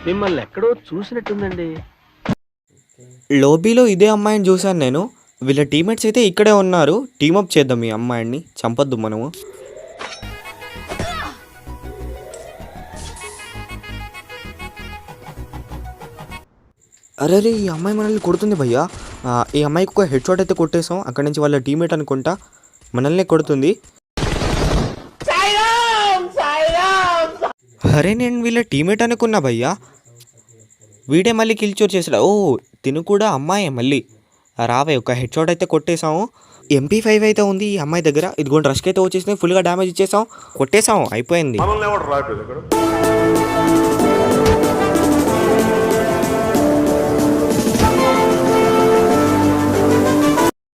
మిమ్మల్ని ఎక్కడో చూసినట్టుందండి. లోబీలో ఇదే అమ్మాయిని చూశాను నేను. వీళ్ళ టీమేట్స్ అయితే ఇక్కడే ఉన్నారు. టీమప్ చేద్దాం ఈ అమ్మాయిని, చంపొద్దు మనము. అరే ఈ అమ్మాయి మనల్ని కొడుతుంది భయ్యా. ఈ అమ్మాయికి ఒక హెడ్ షాట్ అయితే కొట్టేసాం. అక్కడి నుంచి వాళ్ళ టీమేట్ అనుకుంటా మనల్ని కొడుతుంది. అరే నేను వీళ్ళ టీమేట్ అనుకున్నా భయ్యా, వీడే మళ్ళీ కిల్ చోర్ చేసాడు. ఓ తిను కూడా అమ్మాయే మళ్ళీ. రావే ఒక హెడ్ షాట్ అయితే కొట్టేసాము. MP5 అయితే ఉంది ఈ అమ్మాయి దగ్గర. ఇదిగోండి రష్కి అయితే వచ్చేసింది. ఫుల్గా డ్యామేజ్ ఇచ్చేసాం, కొట్టేసాం, అయిపోయింది.